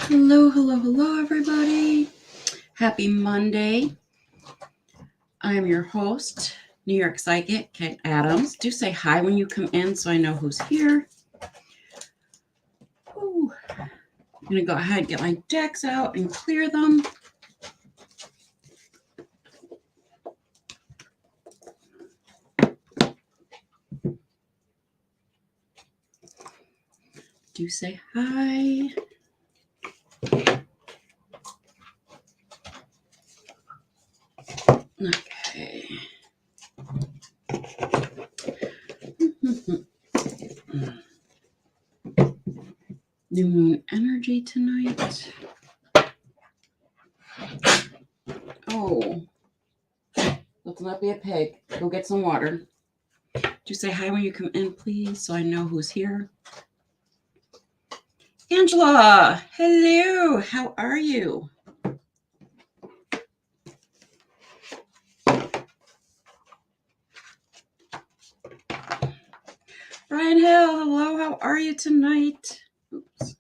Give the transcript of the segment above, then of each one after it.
Hello, hello, hello, everybody. Happy Monday. I am your host, New York Psychic, Kate Adams. Do say hi when you come in so I know who's here. Ooh. I'm going to go ahead and get my decks out and clear them. Do say hi. Okay. New moon energy tonight. Oh, let's not be a pig. Go get some water. Do say hi when you come in, please, so I know who's here. Angela, hello. How are you? Brian Hill, hello. How are you tonight? Oops.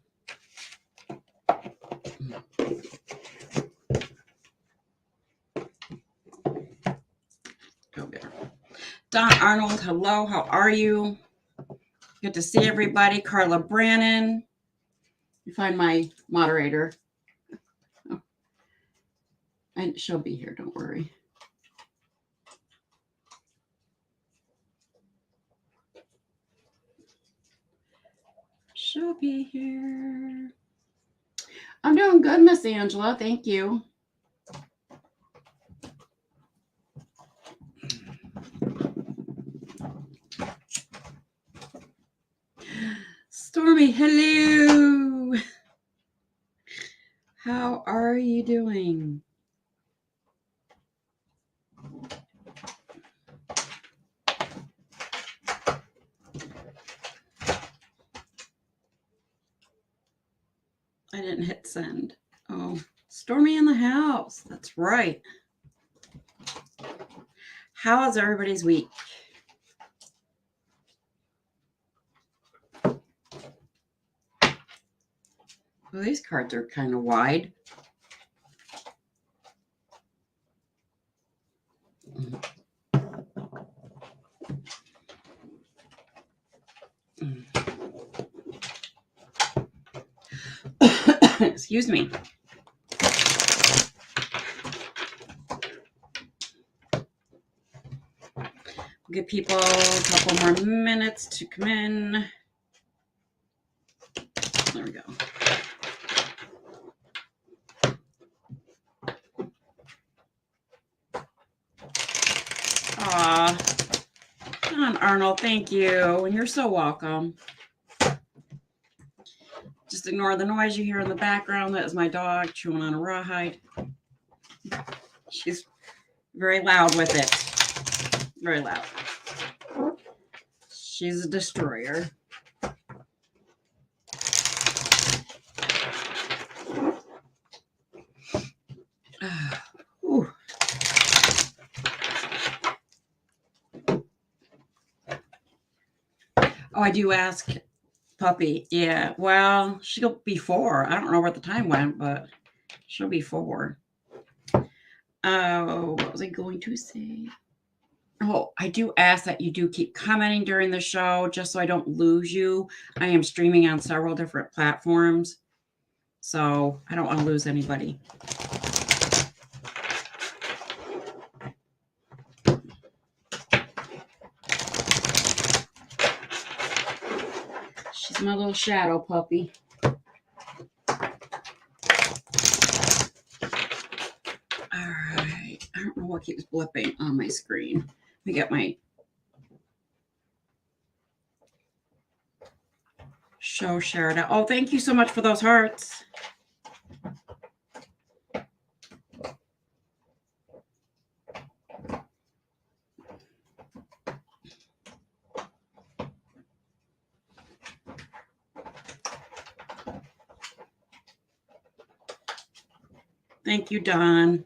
Go there. Don Arnold, hello. How are you? Good to see everybody. Carla Brannon. You find my moderator. Oh. And she'll be here, don't worry. She'll be here. I'm doing good, Miss Angela. Thank you. Stormy, hello. How are you doing? I didn't hit send. Oh, Stormy in the house. That's right. How is everybody's week? Well, these cards are kind of wide. Excuse me. We'll give people a couple more minutes to come in. There we go. Aw, John Arnold, thank you. And you're so welcome. Just ignore the noise you hear in the background. That is my dog chewing on a rawhide. She's very loud with it. Very loud. She's a destroyer. Oh, I do ask Puppy. Yeah, well, she'll be 4. I don't know where the time went, but she'll be 4. Oh, what was I going to say? Oh, I do ask that you do keep commenting during the show just so I don't lose you. I am streaming on several different platforms, so I don't want to lose anybody. She's my little shadow puppy. All right. I don't know what keeps blipping on my screen. Let me get my show shared out. Oh, thank you so much for those hearts. Thank you, Don.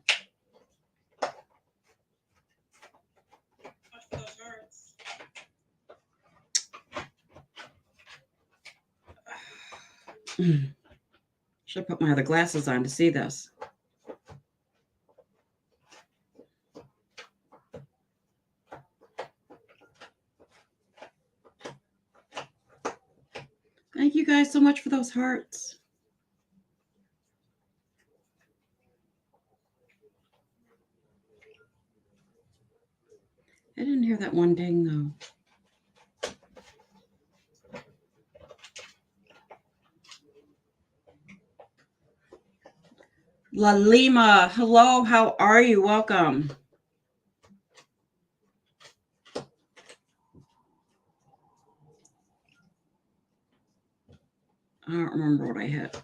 Should put my other glasses on to see this. Thank you guys so much for those hearts. I didn't hear that one ding though. La Lima, hello, how are you? Welcome. I don't remember what I hit.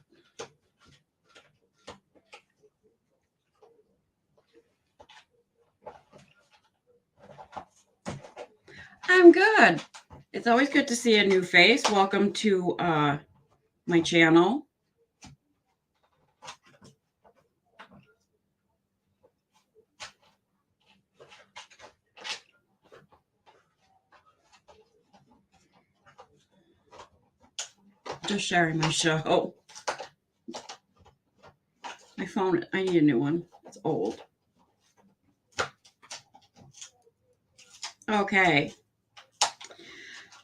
I'm good. It's always good to see a new face. Welcome to my channel. Just sharing my show. My phone, I need a new one. It's old. Okay.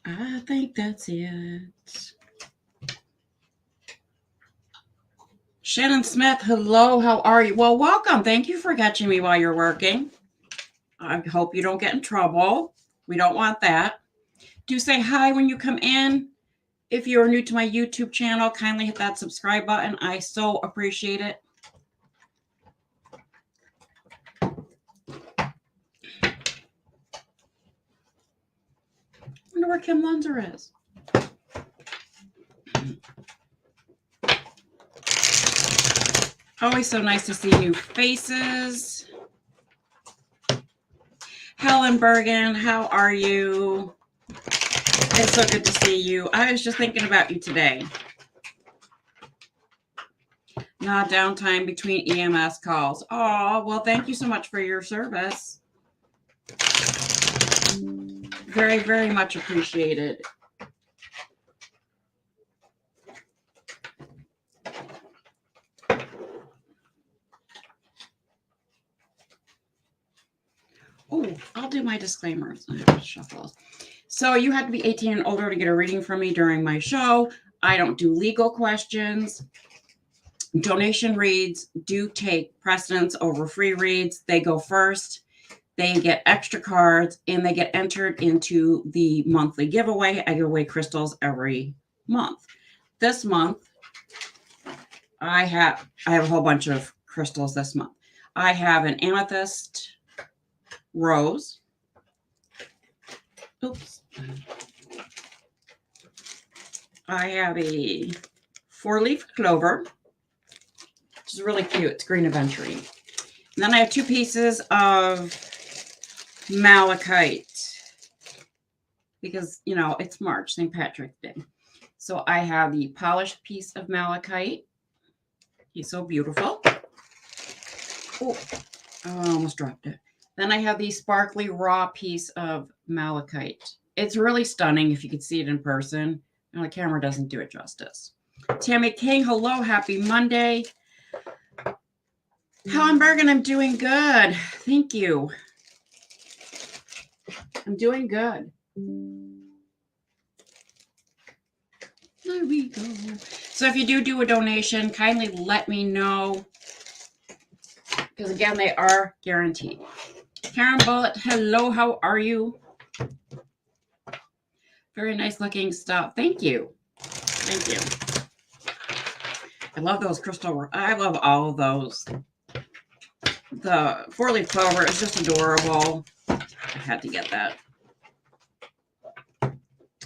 I think that's it. Shannon Smith, hello, how are you? Well, welcome. Thank you for catching me while you're working. I hope you don't get in trouble. We don't want that. Do say hi when you come in. If you're new to my YouTube channel, kindly hit that subscribe button. I so appreciate it. I wonder where Kim Lunzer is. Always so nice to see new faces. Helen Bergen, how are you? It's so good to see you. I was just thinking about you today. Not downtime between EMS calls. Oh, well, thank you so much for your service. Very, very much appreciated. Oh, I'll do my disclaimers. I have to shuffle those. So you have to be 18 and older to get a reading from me during my show. I don't do legal questions. Donation reads do take precedence over free reads. They go first. They get extra cards and they get entered into the monthly giveaway. I give away crystals every month. This month, I have a whole bunch of crystals this month. I have an amethyst rose. Oops. I have a 4-leaf clover, which is really cute. It's green aventurine. And then I have 2 pieces of malachite because, you know, it's March, St. Patrick's Day. So I have the polished piece of malachite. He's so beautiful. Oh, I almost dropped it. Then I have the sparkly raw piece of malachite. It's really stunning if you could see it in person. And the camera doesn't do it justice. Tammy King, hello, happy Monday. Helen Bergen, I'm doing good. Thank you. I'm doing good. There we go. So if you do a donation, kindly let me know. Because again, they are guaranteed. Karen Bullitt, hello, how are you? Very nice looking stuff. Thank you. Thank you. I love those crystal. I love all of those. The 4-leaf clover is just adorable. I had to get that.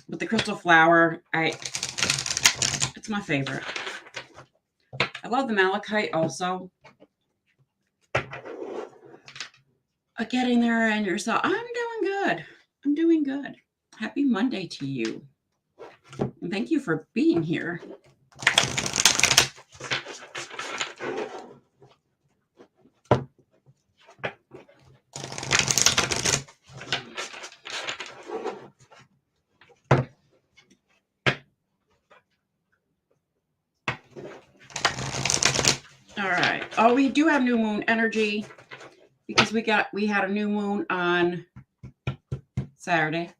But the crystal flower, it's my favorite. I love the malachite also. Getting there and yourself. I'm doing good. I'm doing good. Happy Monday to you. And thank you for being here. Oh, we do have new moon energy because we had a new moon on Saturday.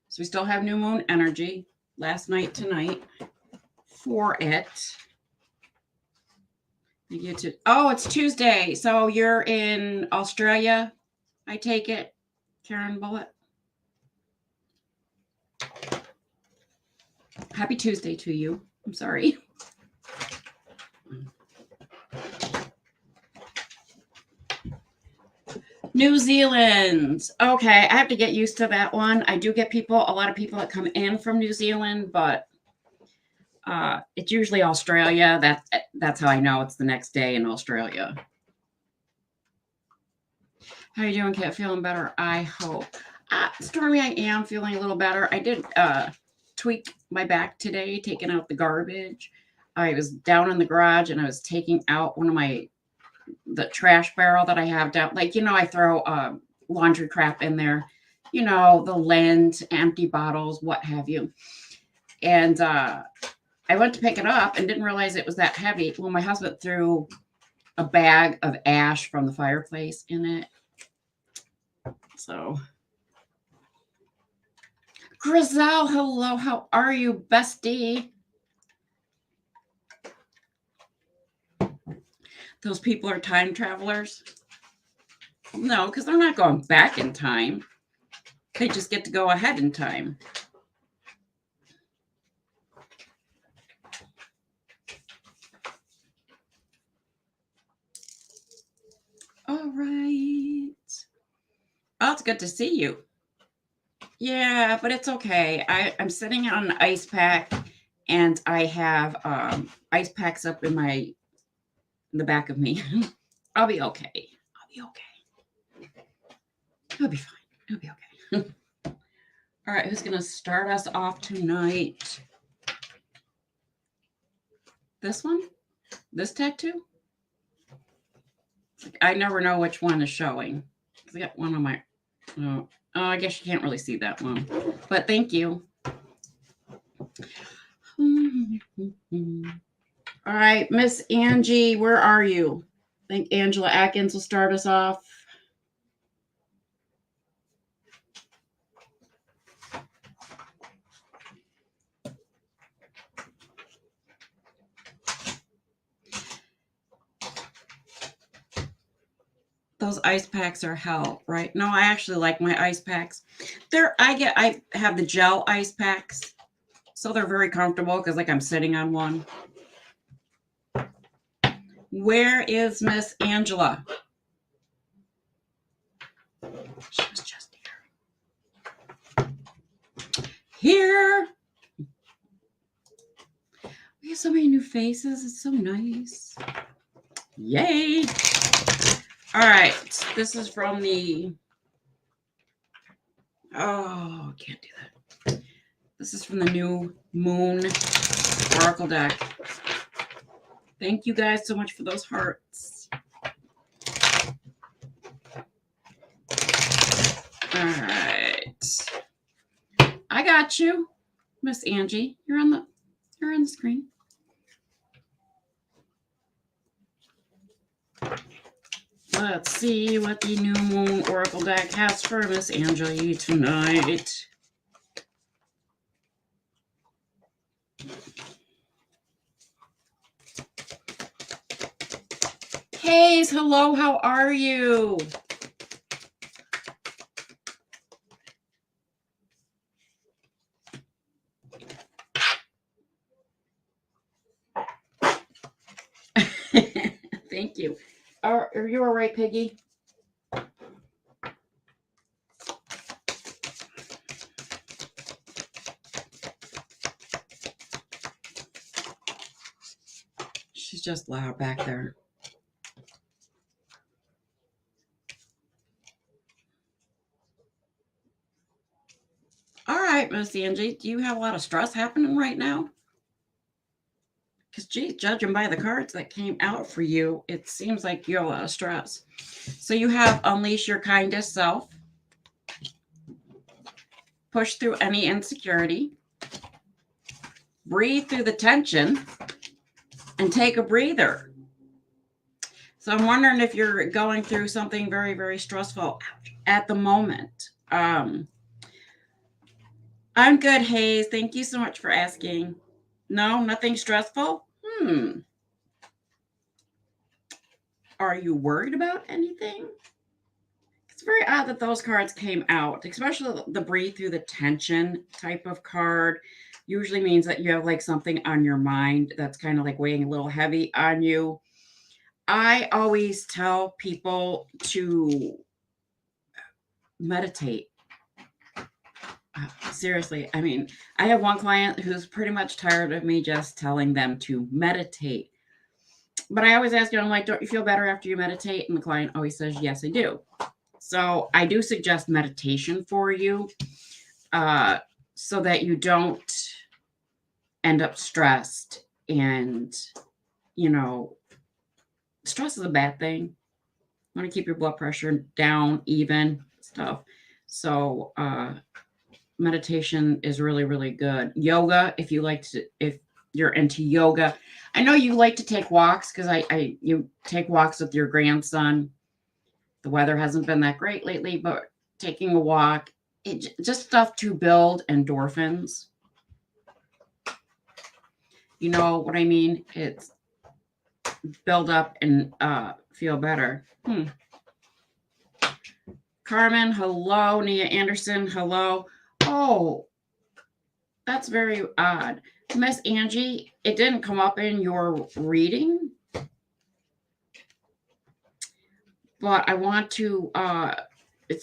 So we still have new moon energy last night, tonight for it. Oh, it's Tuesday. So you're in Australia, I take it, Karen Bullitt. Happy Tuesday to you. I'm sorry. New Zealand. Okay, I have to get used to that one. I do get a lot of people that come in from New Zealand, but it's usually Australia. That's how I know it's the next day in Australia. How you doing, Kat? Feeling better? I hope. Stormy, I am feeling a little better. I did tweak my back today, taking out the garbage. I was down in the garage and I was taking out the trash barrel that I have down. Like, I throw laundry crap in there, the lint, empty bottles, what have you. And I went to pick it up and didn't realize it was that heavy. Well, my husband threw a bag of ash from the fireplace in it. So, Grizel, hello. How are you, bestie? Those people are time travelers? No, because they're not going back in time. They just get to go ahead in time. All right. Oh, it's good to see you. Yeah, but it's okay. I'm sitting on an ice pack, and I have ice packs up in the back of me. I'll be okay. I'll be fine. I'll be okay. All right, who's going to start us off tonight? This one? This tattoo? I never know which one is showing. I got one on my... Oh, I guess you can't really see that one. But thank you. All right, Miss Angie, where are you? I think Angela Atkins will start us off. Those ice packs are hell, right? No, I actually like my ice packs. I have the gel ice packs, so they're very comfortable because I'm sitting on one. Where is Miss Angela? She was just here. We have so many new faces. It's so nice. Yay. All right, this is from the, can't do that. This is from the new Moon Oracle deck. Thank you guys so much for those hearts. All right. I got you, Miss Angie. You're on the screen. Let's see what the new Moon Oracle deck has for Miss Angie tonight. Hayes, hello, how are you? Thank you. Are you all right, Piggy? She's just loud back there. All right, Miss Angie, do you have a lot of stress happening right now? Because, geez, judging by the cards that came out for you, it seems like you have a lot of stress. So you have unleash your kindest self, push through any insecurity, breathe through the tension, and take a breather. So I'm wondering if you're going through something very, very stressful at the moment. I'm good, Hayes. Thank you so much for asking. No, nothing stressful? Are you worried about anything? It's very odd that those cards came out, especially the breathe through the tension type of card. Usually means that you have like something on your mind that's kind of like weighing a little heavy on you. I always tell people to meditate. Seriously, I mean, I have one client who's pretty much tired of me just telling them to meditate. But I always ask you, I'm like, don't you feel better after you meditate? And the client always says, yes, I do. So I do suggest meditation for you so that you don't end up stressed. And, stress is a bad thing. You want to keep your blood pressure down, even stuff. So meditation is really, really good. Yoga, if you're into yoga. I know you like to take walks because you take walks with your grandson. The weather hasn't been that great lately, but taking a walk, just stuff to build endorphins. You know what I mean? It's build up and feel better. Carmen, hello. Nia Anderson, hello. Oh, that's very odd. Miss Angie, it didn't come up in your reading, but I want to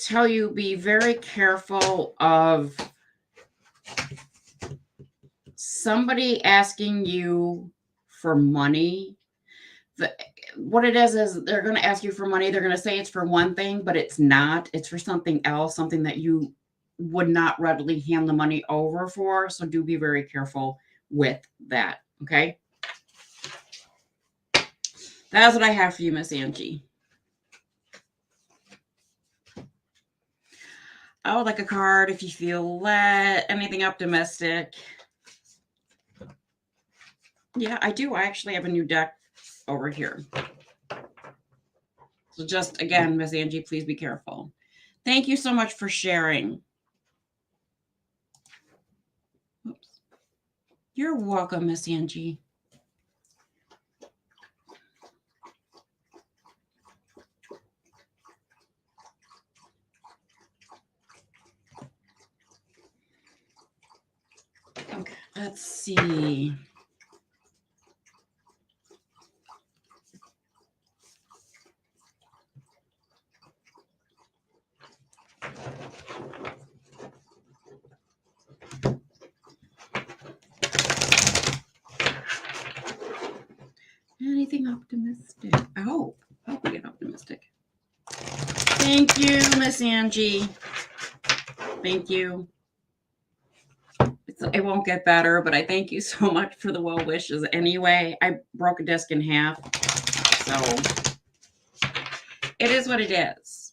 tell you, be very careful of somebody asking you for money. What it is they're going to ask you for money. They're going to say it's for one thing, but it's not. It's for something else, something that you would not readily hand the money over for. So do be very careful with that. Okay. That's what I have for you, Miss Angie. I would like a card if you feel anything optimistic. Yeah, I do. I actually have a new deck over here. So just again, Miss Angie, please be careful. Thank you so much for sharing. Oops. You're welcome, Miss Angie. Okay, let's see. Anything optimistic? I hope we get optimistic. Thank you, Miss Angie. Thank you. It won't get better, but I thank you so much for the well wishes. Anyway, I broke a disc in half, so it is what it is.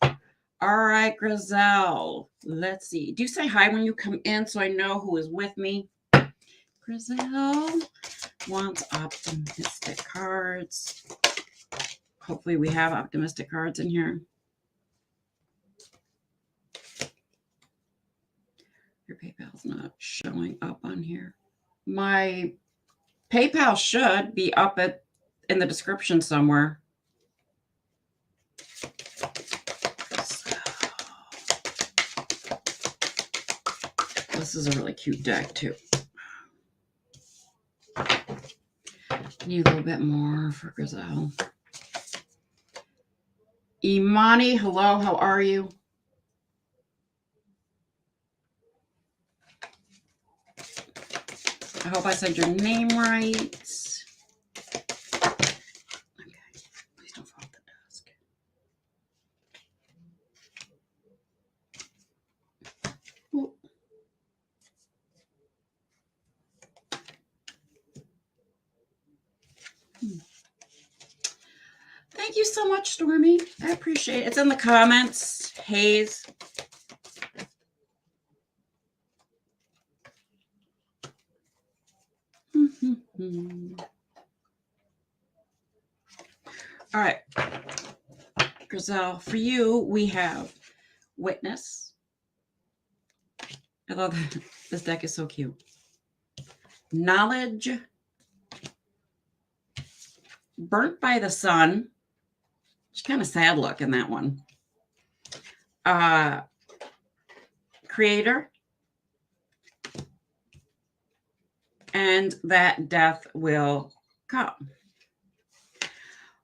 All right, Grizel. Let's see. Do say hi when you come in so I know who is with me. Grizel wants optimistic cards. Hopefully we have optimistic cards in here. Your PayPal's not showing up on here. My PayPal should be up in the description somewhere. This is a really cute deck too. Need a little bit more for Grizel. Imani, hello, how are you? I hope I said your name right. Okay, please don't fall off the desk. Ooh. Thank you so much, Stormy. I appreciate it. It's in the comments. Hayes. All right, Griselle, for you, we have Witness. I love that. This deck is so cute. Knowledge. Burnt by the Sun. It's kind of sad look in that one. Creator. And that death will come.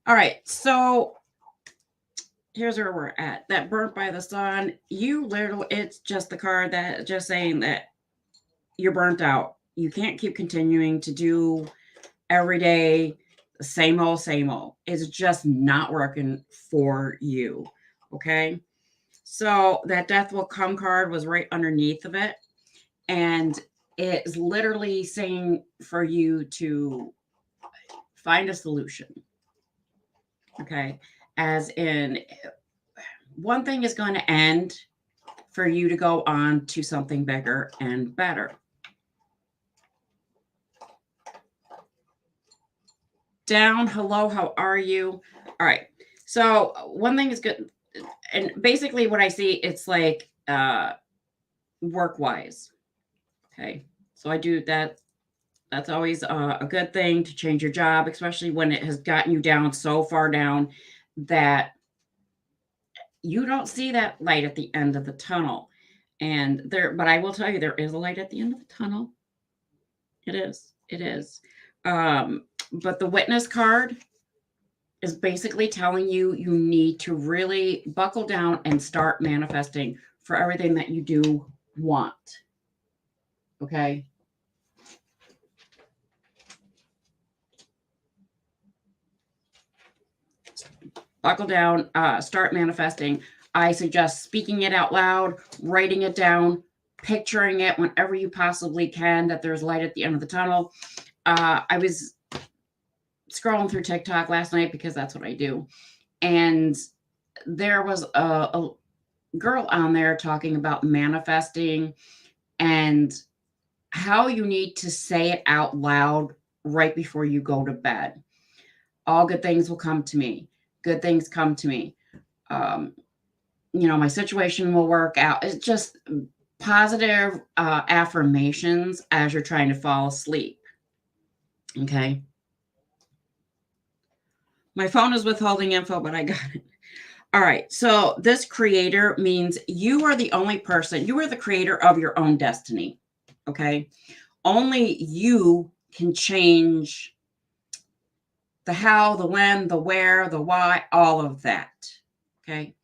All right, so here's where we're at. That burnt by the sun, you literally, it's just the card that just saying that you're burnt out. You can't keep continuing to do every day the same old. It's just not working for you. Okay. So that death will come card was right underneath of it. And it's literally saying for you to find a solution. Okay. As in, one thing is going to end for you to go on to something bigger and better. Down, hello, how are you? All right. So one thing is good. And basically what I see, it's like work-wise. Okay. So I do that. That's always a good thing to change your job, especially when it has gotten you down so far down that you don't see that light at the end of the tunnel. And there, but I will tell you, there is a light at the end of the tunnel. It is. It is. But the Witness card is basically telling you you need to really buckle down and start manifesting for everything that you do want. Okay. Buckle down, start manifesting. I suggest speaking it out loud, writing it down, picturing it whenever you possibly can, that there's light at the end of the tunnel. I was scrolling through TikTok last night because that's what I do. And there was a girl on there talking about manifesting and how you need to say it out loud right before you go to bed. All good things will come to me. Good things come to me. My situation will work out. It's just positive affirmations as you're trying to fall asleep. Okay. My phone is withholding info, but I got it. All right. So this creator means you are the only person, you are the creator of your own destiny. Okay. Only you can change the how, the when, the where, the why, all of that. Okay.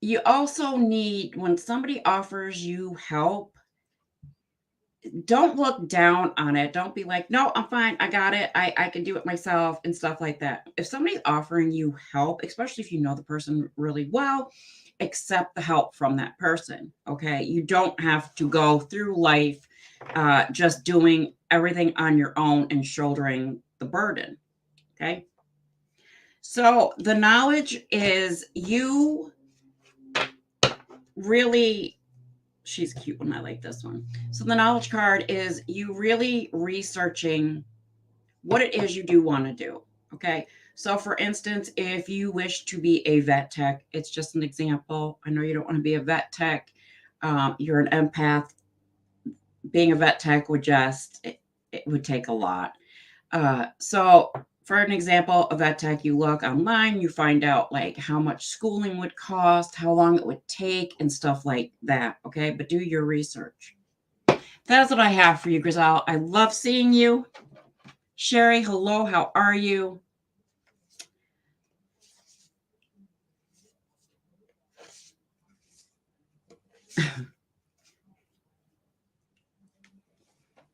You also need, when somebody offers you help, don't look down on it. Don't be like, no, I'm fine. I got it. I can do it myself and stuff like that. If somebody's offering you help, especially if you know the person really well, accept the help from that person. Okay. You don't have to go through life just doing everything on your own and shouldering the burden. Okay. So the knowledge is you really, she's cute one. I like this one. So the knowledge card is you really researching what it is you do want to do. Okay. So for instance, if you wish to be a vet tech, it's just an example. I know you don't want to be a vet tech. You're an empath. Being a vet tech would it would take a lot. So for an example, a vet tech, you look online, you find out like how much schooling would cost, how long it would take, and stuff like that. Okay. But do your research. That's what I have for you, Griselle. I love seeing you. Sherry, hello. How are you?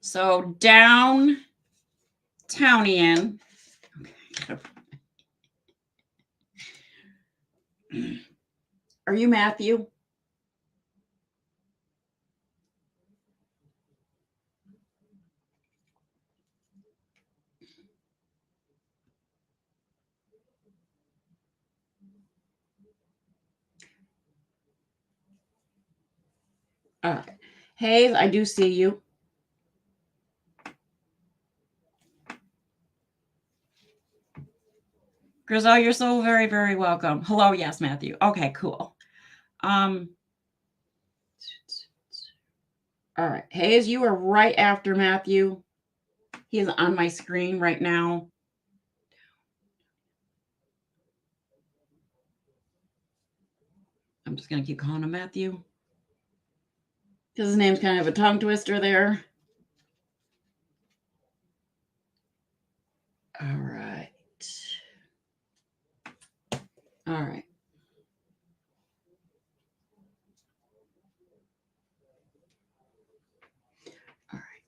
So down Townian. Okay. Are you Matthew? Hey, I do see you. Grizel, you're so very, very welcome. Hello, yes, Matthew. Okay, cool. All right. Hayes, you are right after Matthew. He is on my screen right now. I'm just going to keep calling him Matthew, because his name's kind of a tongue twister there. All right. All right. All right.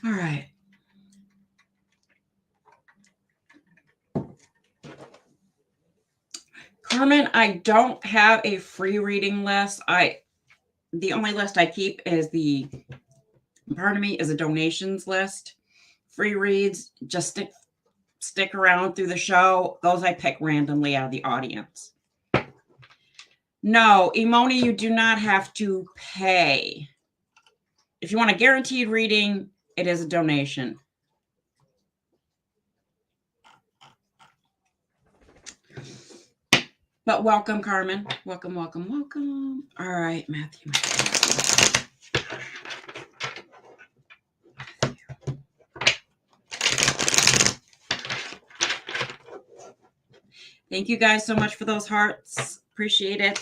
All right. Carmen, I don't have a free reading list. The only list I keep is is a donations list. Free reads, just stick around through the show. Those I pick randomly out of the audience. No, Imoni, you do not have to pay. If you want a guaranteed reading, it is a donation. But welcome, Carmen. Welcome, welcome, welcome. All right, Matthew. Thank you guys so much for those hearts. Appreciate it.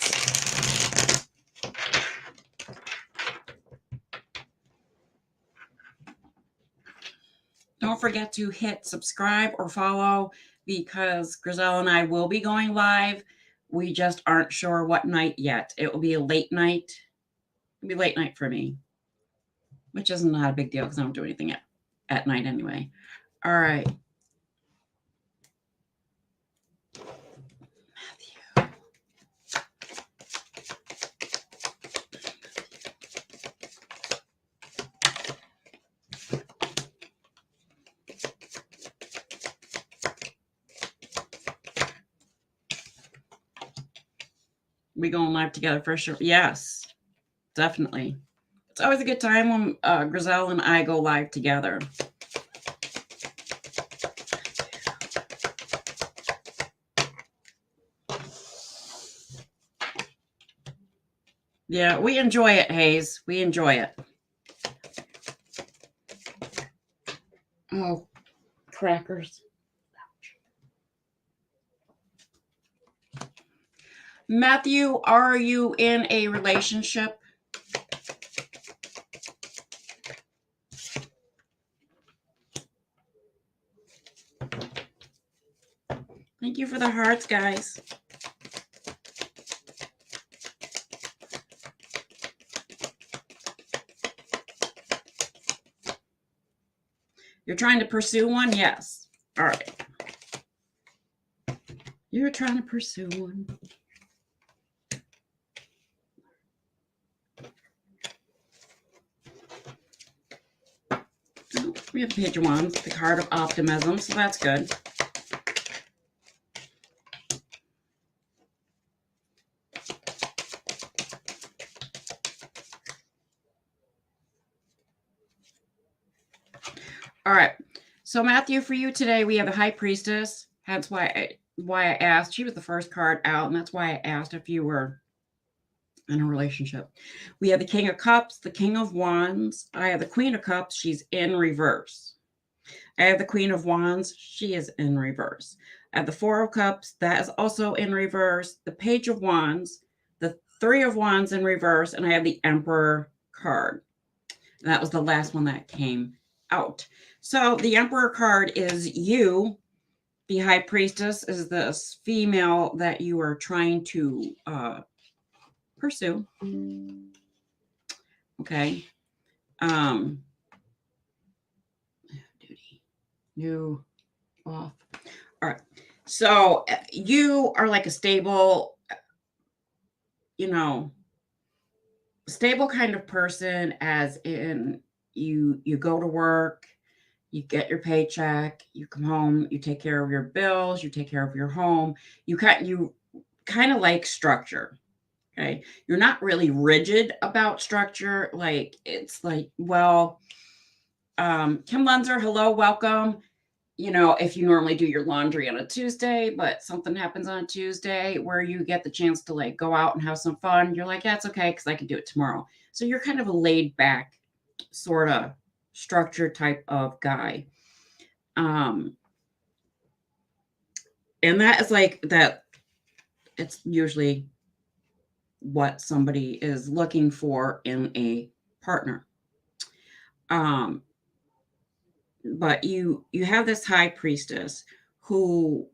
Don't forget to hit subscribe or follow, because Grizel and I will be going live. We just aren't sure what night yet. It will be a late night. It'll be late night for me, which is not a big deal because I don't do anything at night anyway. All right. Matthew. We going live together for sure. Yes, definitely. It's always a good time when Grizel and I go live together. Yeah, we enjoy it, Hayes. We enjoy it. Oh, crackers. Matthew, are you in a relationship? Thank you for the hearts, guys. You're trying to pursue one? Yes. All right. You're trying to pursue one. Oh, we have the Page of Wands, the card of optimism, so that's good. All right. So Matthew, for you today, we have the High Priestess. That's why I asked. She was the first card out, and that's why I asked if you were in a relationship. We have the King of Cups, the King of Wands. I have the Queen of Cups. She's in reverse. I have the Queen of Wands. She is in reverse. I have the Four of Cups. That is also in reverse. The Page of Wands, the Three of Wands in reverse, and I have the Emperor card. And that was the last one that came out. So the Emperor card is you. The High Priestess is this female that you are trying to pursue. Okay. Duty. New. Off. All right. So you are like a stable, stable kind of person, as in you go to work, you get your paycheck, you come home, you take care of your bills, you take care of your home. You kind of like structure. Okay. You're not really rigid about structure. Like, it's like, well, Kim Lenzer, hello, welcome. You know, if you normally do your laundry on a Tuesday, but something happens on a Tuesday where you get the chance to like go out and have some fun, you're like, yeah, it's okay because I can do it tomorrow. So you're kind of a laid back, sort of structured type of guy. Um, and that is like that, it's usually what somebody is looking for in a partner. Um, but you have this high priestess who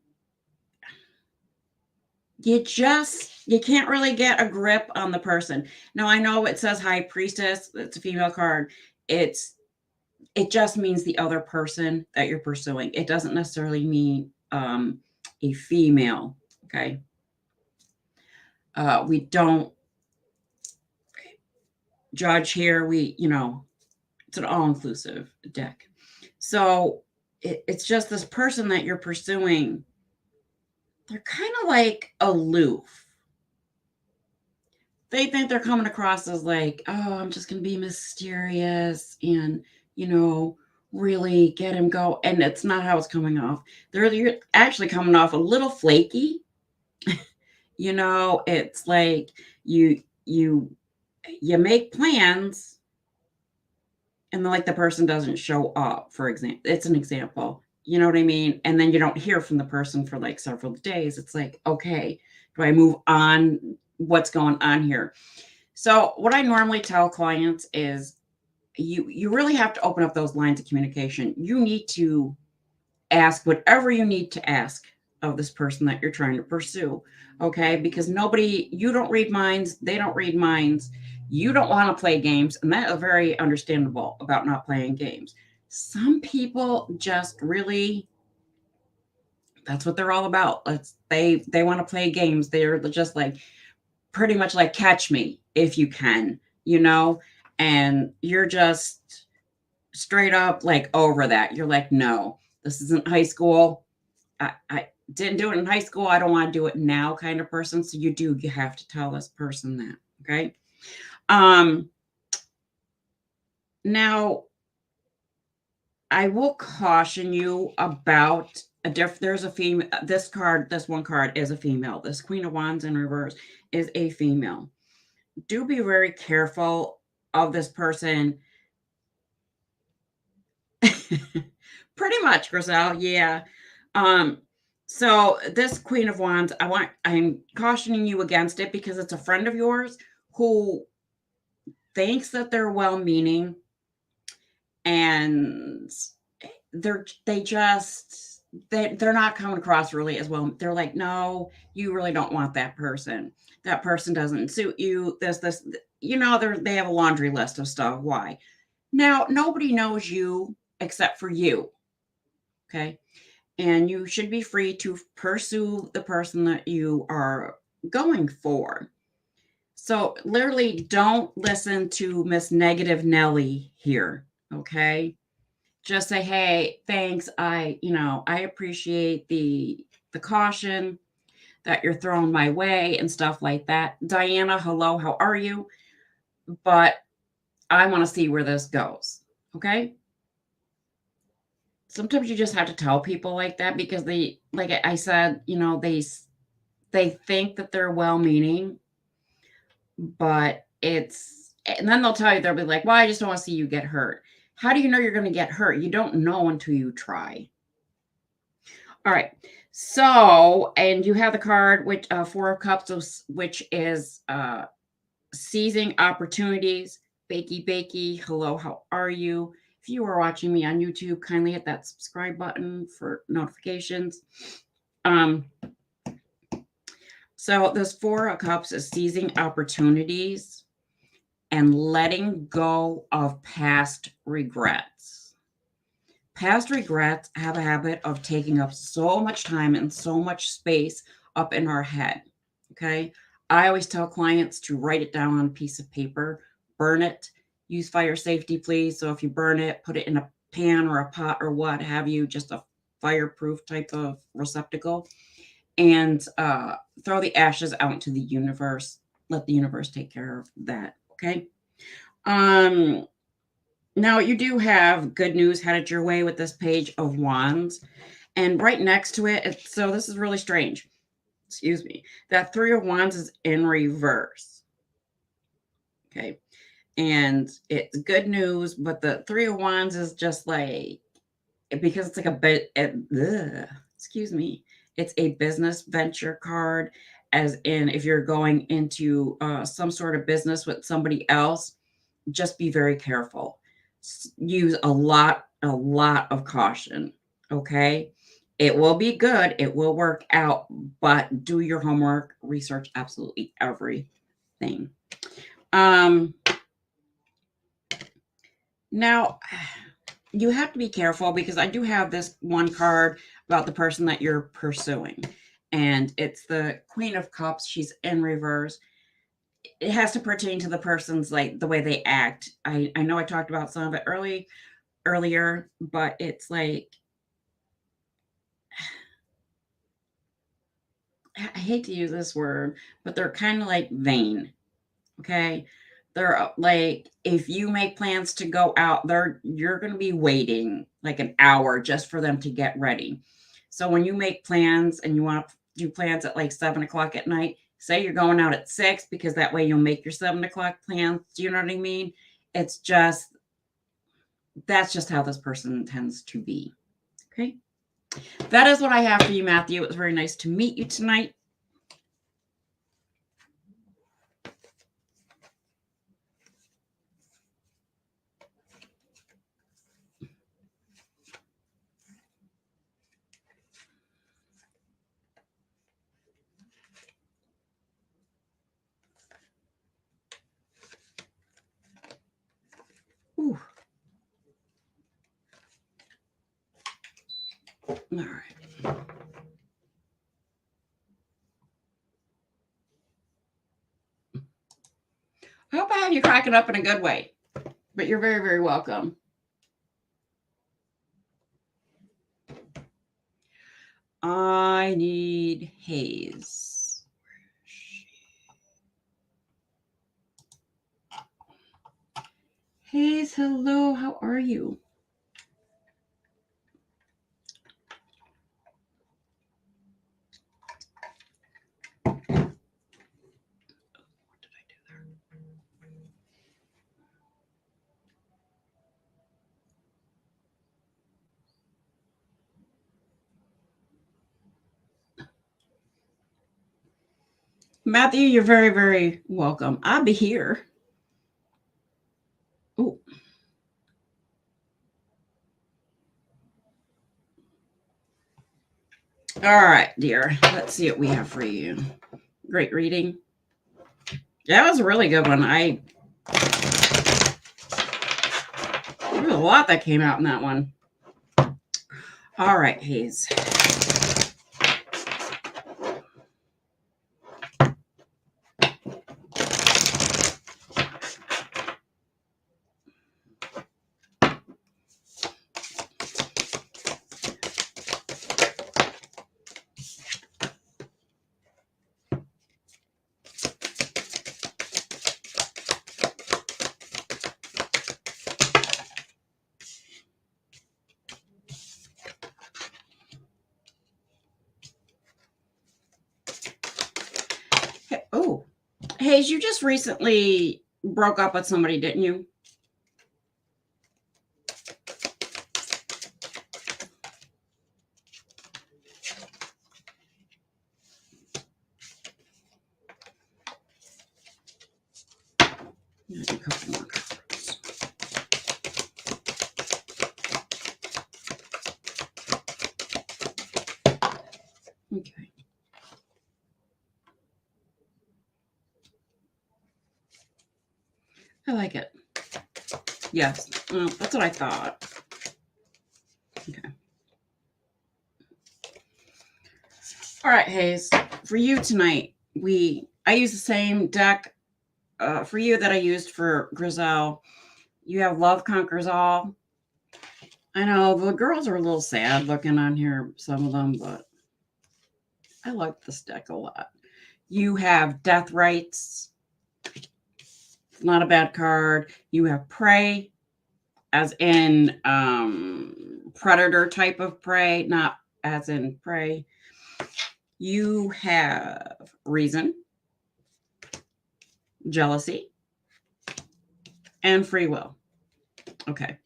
you can't really get a grip on the person. Now I know it says high priestess, it's a female card. It just means the other person that you're pursuing. It doesn't necessarily mean a female. Okay. We don't judge here. It's an all-inclusive deck. So it's just this person that you're pursuing. They're kind of like aloof. They think they're coming across as like, oh, I'm just going to be mysterious and, really get him go. And it's not how it's coming off. You're actually coming off a little flaky. It's like you make plans and then like the person doesn't show up, for example. It's an example. You know what I mean? And then you don't hear from the person for like several days. It's like, okay, do I move on? What's going on here? So what I normally tell clients is you really have to open up those lines of communication. You need to ask whatever you need to ask of this person that you're trying to pursue. Okay? Because you don't read minds, they don't read minds. You don't want to play games, and that is very understandable about not playing games. Some people just really, that's what they're all about. They want to play games. They're just like pretty much like catch me if you can, and you're just straight up like over that. You're like, no, this isn't high school. I didn't do it in high school. I don't want to do it now kind of person. So you have to tell this person that. Okay. Now I will caution you about there's a female. This one card is a female. This Queen of Wands in reverse is a female. Do be very careful of this person. Pretty much, Griselle. Yeah. So this Queen of Wands, I'm cautioning you against it because it's a friend of yours who thinks that they're well-meaning and they're not coming across really as well. They're like, no, you really don't want that person. That person doesn't suit you. This, they have a laundry list of stuff. Why? Now, nobody knows you except for you. Okay. And you should be free to pursue the person that you are going for. So literally don't listen to Miss Negative Nelly here. Okay. Just say, hey, thanks. I appreciate the caution that you're throwing my way and stuff like that. Diana, hello, how are you? But I want to see where this goes. Okay. Sometimes you just have to tell people like that because like I said, they think that they're well-meaning, but and then they'll be like, well, I just don't want to see you get hurt. How do you know you're going to get hurt? You don't know until you try. All right. So, and you have the card, which Four of Cups, which is seizing opportunities. Bakey, hello, how are you? If you are watching me on YouTube, kindly hit that subscribe button for notifications. So this Four of Cups is seizing opportunities and letting go of past regrets. Past regrets have a habit of taking up so much time and so much space up in our head. Okay. I always tell clients to write it down on a piece of paper, burn it, use fire safety, please. So if you burn it, put it in a pan or a pot or what have you, just a fireproof type of receptacle, and throw the ashes out into the universe. Let the universe take care of that. Okay. Now, you do have good news headed your way with this Page of Wands. And right next to it, so this is really strange. Excuse me. That Three of Wands is in reverse. Okay. And it's good news, but the Three of Wands is just like, because it's like a bit, excuse me, it's a business venture card, as in if you're going into some sort of business with somebody else, just be very careful. Use a lot of caution. Okay. It will be good. It will work out, but do your homework, research absolutely everything. Um, Now, you have to be careful because I do have this one card about the person that you're pursuing, and it's the Queen of Cups. She's in reverse. It has to pertain to the person's, like, the way they act. I know I talked about some of it earlier, but it's like, I hate to use this word, but they're kind of like vain. Okay. They're like, if you make plans to go out there, you're going to be waiting like an hour just for them to get ready. So when you make plans and you want to do plans at like 7 o'clock at night, say you're going out at 6, because that way you'll make your 7 o'clock plans. Do you know what I mean? It's just, that's just how this person tends to be. Okay. That is what I have for you, Matthew. It was very nice to meet you tonight. Ooh. All right. I hope I have you cracking up in a good way, but you're very, very welcome. I need Hayes. Hayes, hello. How are you? What did I do there? Matthew, you're very, very welcome. I'll be here. Oh. All right, dear. Let's see what we have for you. Great reading. That was a really good one. There was a lot that came out in that one. All right, Hayes. Oh, Hayes, you just recently broke up with somebody, didn't you? A couple more cards. Okay. I like it. Yes, that's what I thought. Okay. All right, Hayes. For you tonight, I use the same deck for you that I used for Grizel. You have Love Conquers All. I know the girls are a little sad looking on here, some of them, but I like this deck a lot. You have Death Rights. Not a bad card. You have Pray. as in predator type of prey, not as in prey. You have reason, jealousy, and free will. Okay.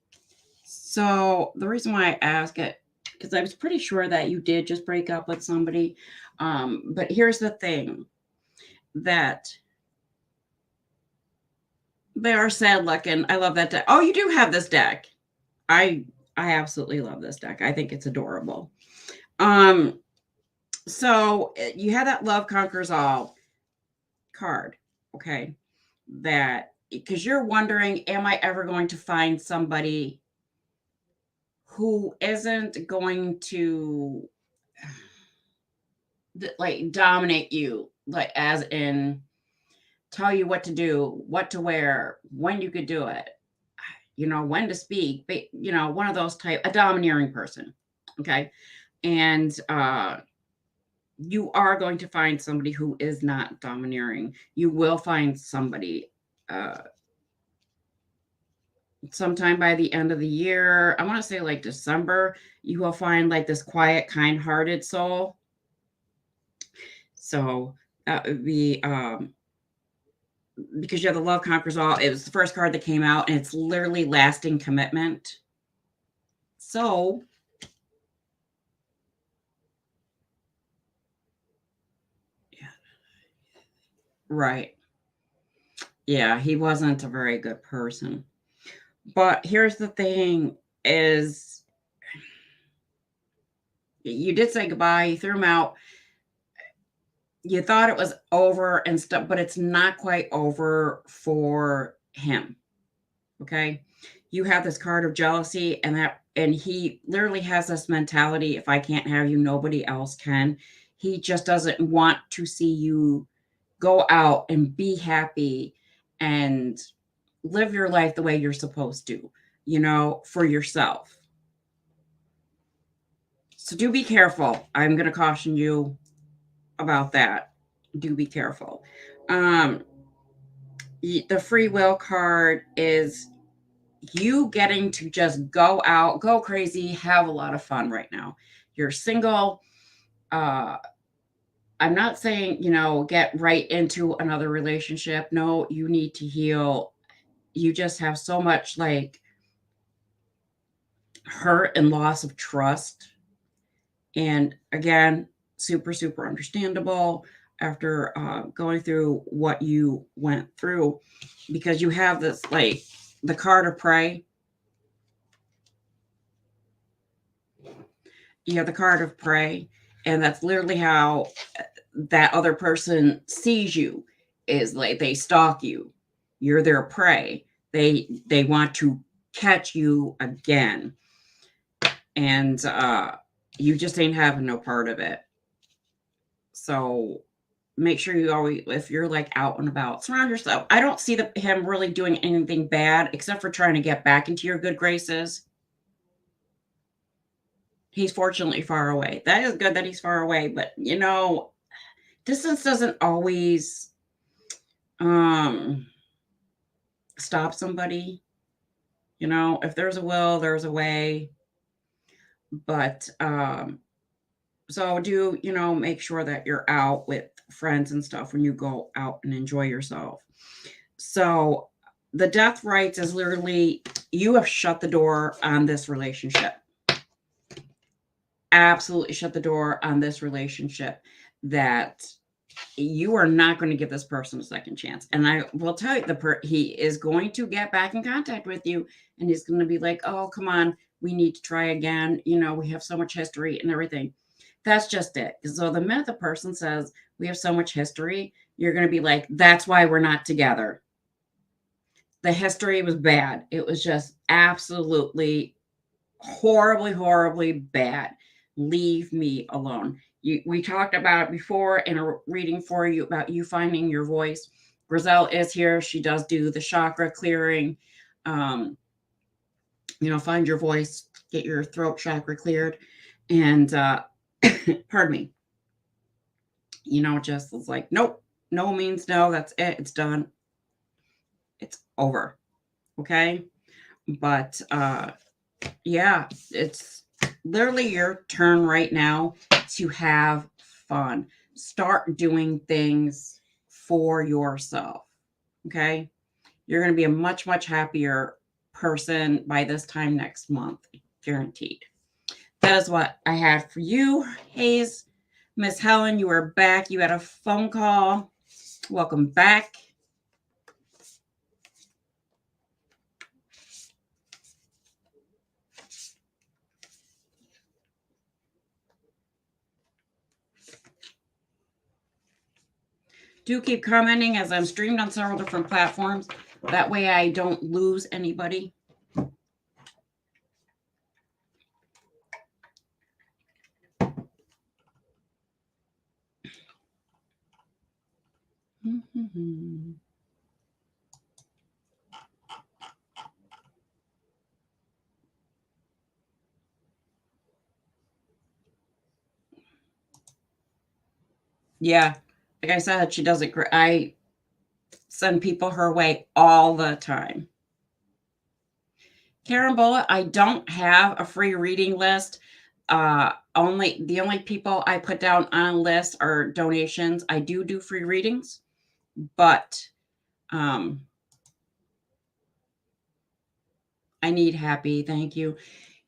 So the reason why I ask it, because I was pretty sure that you did just break up with somebody. But here's the thing, that they are sad looking. I love that deck. Oh, you do have this deck. I absolutely love this deck. I think it's adorable. So you have that love conquers all card. Okay. That because you're wondering, am I ever going to find somebody who isn't going to like dominate you, like as in tell you what to do, what to wear, when you could do it, when to speak, but one of those type, a domineering person. Okay. And you are going to find somebody who is not domineering. You will find somebody sometime by the end of the year. I want to say like December, you will find like this quiet, kind-hearted soul. So that would be because you have the love conquers all. It was the first card that came out, and it's literally lasting commitment. So yeah, right. Yeah, he wasn't a very good person. But here's the thing is you did say goodbye, you threw him out. You thought it was over and stuff, but it's not quite over for him. Okay. You have this card of jealousy, and he literally has this mentality, if I can't have you, nobody else can. He just doesn't want to see you go out and be happy and live your life the way you're supposed to, for yourself. So do be careful. I'm going to caution you about that. Do be careful. The free will card is you getting to just go out, go crazy, have a lot of fun right now. You're single. I'm not saying, get right into another relationship. No, you need to heal. You just have so much like hurt and loss of trust. And again, super, super understandable after going through what you went through, because you have this like the card of prey. You have the card of prey, and that's literally how that other person sees you, is like they stalk you. You're their prey. They want to catch you again. And you just ain't having no part of it. So make sure you always, if you're like out and about, surround yourself. I don't see him really doing anything bad except for trying to get back into your good graces. He's fortunately far away. That is good that he's far away, but distance doesn't always stop somebody. If there's a will, there's a way. But so do, make sure that you're out with friends and stuff when you go out and enjoy yourself. So the death rights is literally you have shut the door on this relationship. Absolutely shut the door on this relationship, that you are not going to give this person a second chance. And I will tell you, he is going to get back in contact with you, and he's going to be like, oh, come on, we need to try again. We have so much history and everything. That's just it. So the minute the person says we have so much history, you're going to be like, that's why we're not together. The history was bad. It was just absolutely horribly, horribly bad. Leave me alone. We talked about it before in a reading for you about you finding your voice. Grizel is here. She does do the chakra clearing. Find your voice, get your throat chakra cleared. And pardon me. Just was like, nope, no means no. That's it. It's done. It's over. Okay. But yeah, it's literally your turn right now to have fun. Start doing things for yourself. Okay. You're going to be a much, much happier person by this time next month. Guaranteed. That is what I had for you, Hayes. Miss Helen, you are back. You had a phone call. Welcome back. Do keep commenting as I'm streamed on several different platforms. That way I don't lose anybody. Yeah, like I said, she does it great. I send people her way all the time. Karen Bullitt, I don't have a free reading list. The only people I put down on a list are donations. I do free readings, but I need happy. Thank you.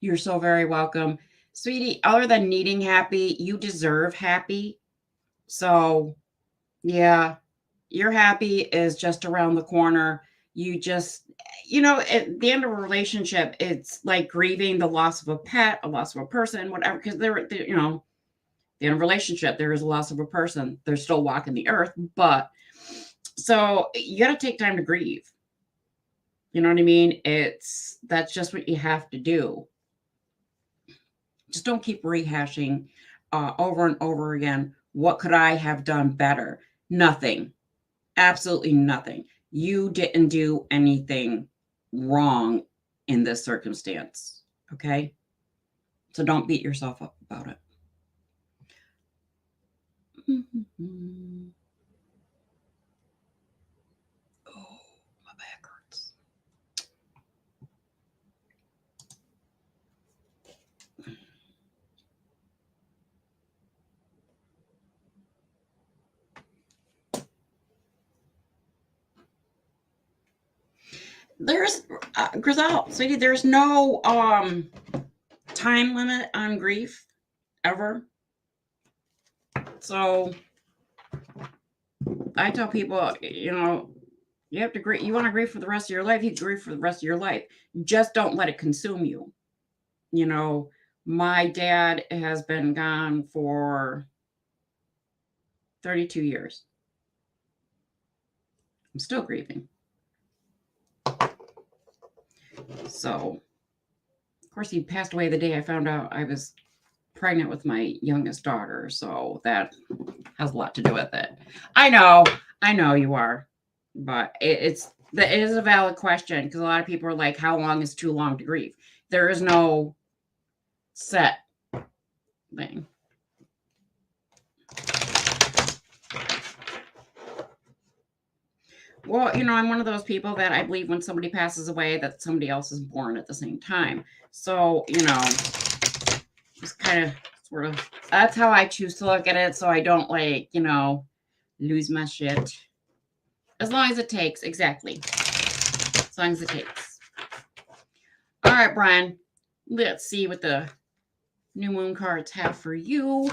You're so very welcome. Sweetie, other than needing happy, you deserve happy. So yeah, your happy is just around the corner. You just, at the end of a relationship, it's like grieving the loss of a pet, a loss of a person, whatever, because the end of a relationship, there is a loss of a person. They're still walking the earth, but so you got to take time to grieve. You know what I mean? That's just what you have to do. Just don't keep rehashing over and over again. What could I have done better? Nothing. Absolutely nothing. You didn't do anything wrong in this circumstance. Okay. So don't beat yourself up about it. Oh, my back hurts. There's Grizel, sweetie, there's no time limit on grief ever. So I tell people, you have to grieve. You want to grieve for the rest of your life, you grieve for the rest of your life. Just don't let it consume you. My dad has been gone for 32 years. I'm still grieving. So, of course, he passed away the day I found out I was pregnant with my youngest daughter. So that has a lot to do with it. I know you are, but it is a valid question because a lot of people are like, how long is too long to grieve? There is no set thing. Well, I'm one of those people that I believe when somebody passes away that somebody else is born at the same time. So, just kind of sort of, that's how I choose to look at it. So I don't lose my shit. As long as it takes, exactly. As long as it takes. All right, Brian, let's see what the new moon cards have for you.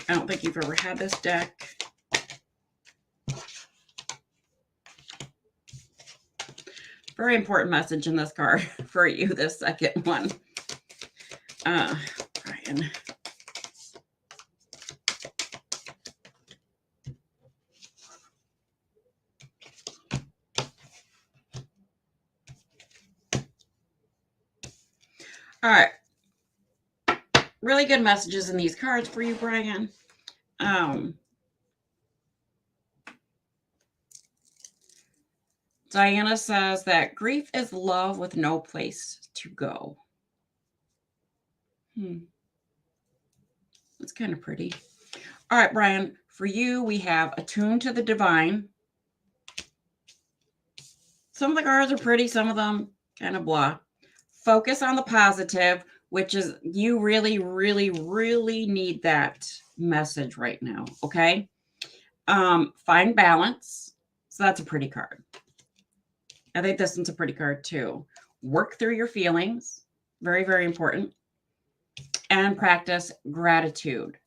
I don't think you've ever had this deck. Very important message in this card for you, this second one. Brian. All right. Really good messages in these cards for you, Brian. Diana says that grief is love with no place to go. That's kind of pretty. All right, Brian, for you, we have attuned to the divine, Some of the cards are pretty, some of them kind of blah. Focus on the positive, which is you really, really, really need that message right now. Okay. Find balance. So that's a pretty card. I think this one's a pretty card too. Work through your feelings. Very, very important. And practice gratitude.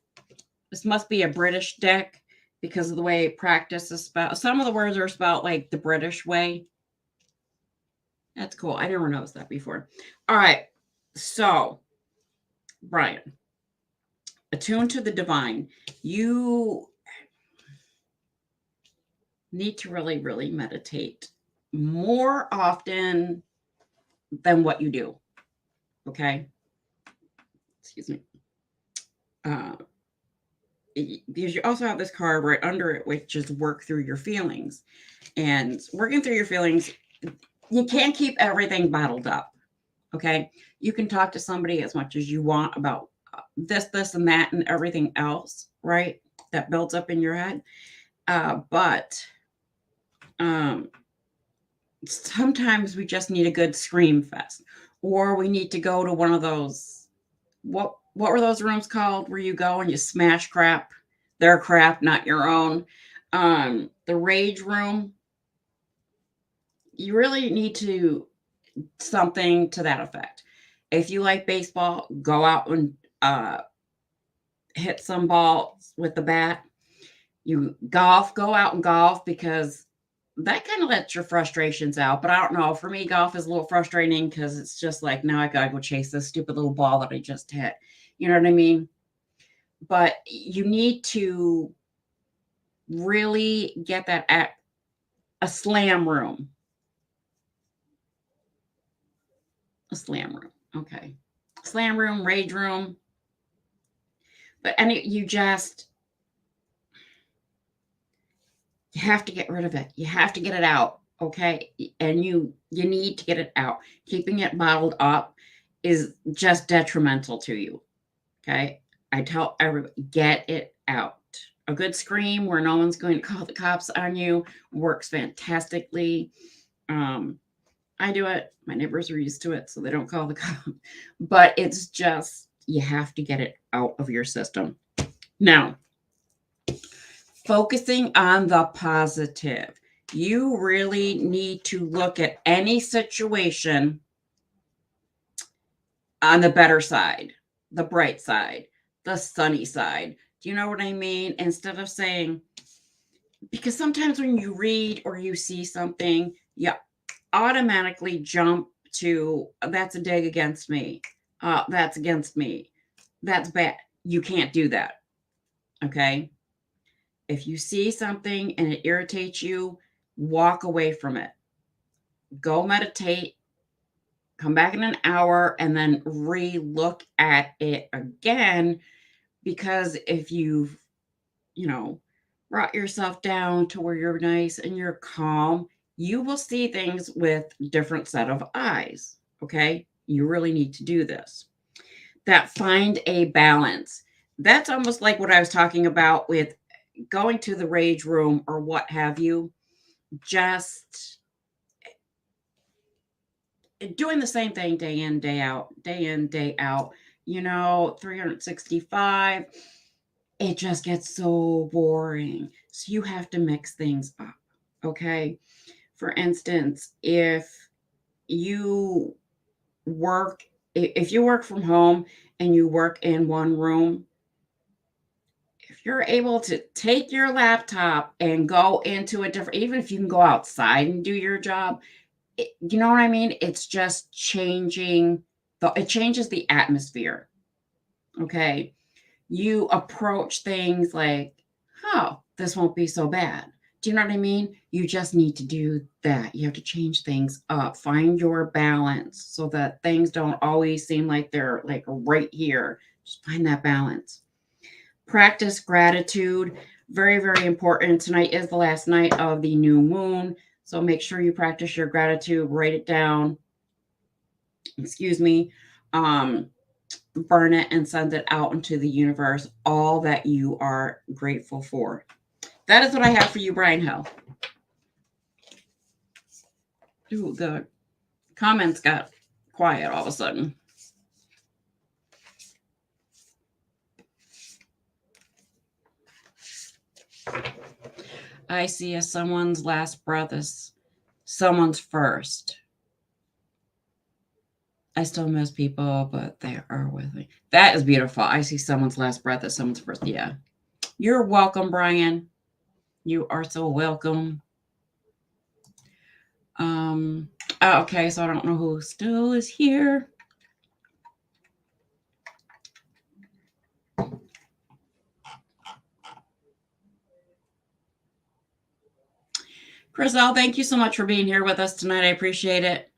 This must be a British deck because of the way practice is spelled. Some of the words are spelled like the British way. That's cool. I never noticed that before. All right. So, Brian, attune to the divine. You need to really, really meditate more often than what you do. Okay. Excuse me. Because you also have this card right under it, which is work through your feelings. And working through your feelings, you can't keep everything bottled up. Okay. You can talk to somebody as much as you want about this, and that, and everything else, right? That builds up in your head. But sometimes we just need a good scream fest, or we need to go to one of those, what were those rooms called where you go and you smash crap, their crap, not your own. The rage room. You really need to something to that effect. If you like baseball, go out and hit some balls with the bat. You golf, go out and golf, because that kind of lets your frustrations out. But I don't know. For me, golf is a little frustrating because it's just like, now I got to go chase this stupid little ball that I just hit. You know what I mean? But you need to really get that at a slam room. A slam room. Okay. Slam room, rage room. But you have to get rid of it. You have to get it out. Okay. And you need to get it out. Keeping it bottled up is just detrimental to you. Okay. I tell everybody, get it out. A good scream where no one's going to call the cops on you works fantastically. I do it. My neighbors are used to it, so they don't call the cops. But it's just, you have to get it out of your system. Now, focusing on the positive. You really need to look at any situation on the better side, the bright side, the sunny side. Do you know what I mean? Instead of saying, because sometimes when you read or you see something, you automatically jump to, that's a dig against me. That's against me. That's bad. You can't do that. Okay. If you see something and it irritates you, walk away from it. Go meditate. Come back in an hour and then re-look at it again. Because if you've, brought yourself down to where you're nice and you're calm, you will see things with different set of eyes. Okay. You really need to do this. That find a balance. That's almost like what I was talking about with going to the rage room or what have you. Just doing the same thing day in, day out, 365. It just gets so boring. So you have to mix things up. Okay. For instance, if you work from home and you work in one room, if you're able to take your laptop and go into a different, even if you can go outside and do your job, you know what I mean? It's just it changes the atmosphere. Okay. You approach things like, oh, this won't be so bad. Do you know what I mean? You just need to do that. You have to change things up. Find your balance so that things don't always seem like they're like right here. Just find that balance. Practice gratitude. Very, very important. Tonight is the last night of the new moon. So make sure you practice your gratitude. Write it down. Excuse me. Burn it and send it out into the universe. All that you are grateful for. That is what I have for you, Brian Hill. Ooh, the comments got quiet all of a sudden. I see as someone's last breath is someone's first. I still miss people, but they are with me. That is beautiful. I see someone's last breath as someone's first. Yeah. You're welcome, Brian. You are so welcome. Okay, so I don't know who still is here. Chriselle, thank you so much for being here with us tonight. I appreciate it.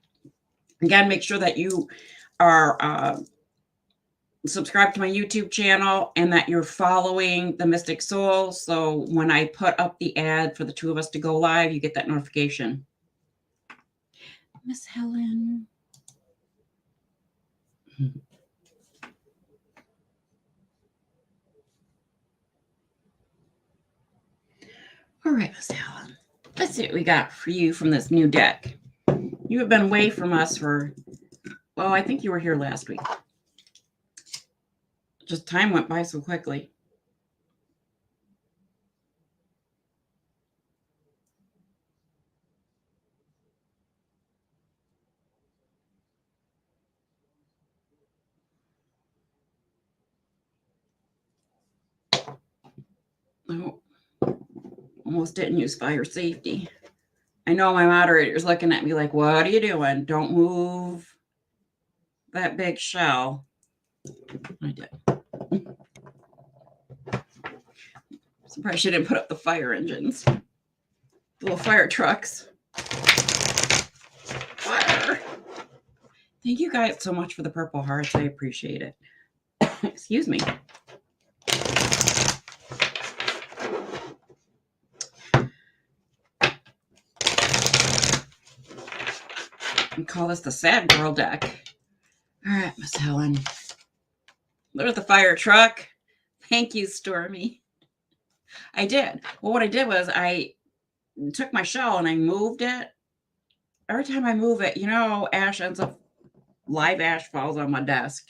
Again, make sure that you are subscribed to my YouTube channel and that you're following the Mystic Soul. So when I put up the ad for the two of us to go live, you get that notification. Miss Helen. All right, Miss Helen. Let's see what we got for you from this new deck. You have been away from us for, well, I think you were here last week. Just time went by so quickly. Oh, almost didn't use fire safety. I know my moderator's looking at me like, what are you doing? Don't move that big shell. I did. Surprised she didn't put up the fire engines. The little fire trucks. Fire. Thank you guys so much for the purple hearts. I appreciate it. Excuse me. We call this the sad girl deck. All right, Miss Helen. There's the fire truck. Thank you, Stormy. I did. Well, what I did was I took my shell and I moved it. Every time I move it, ash ends up, live ash falls on my desk.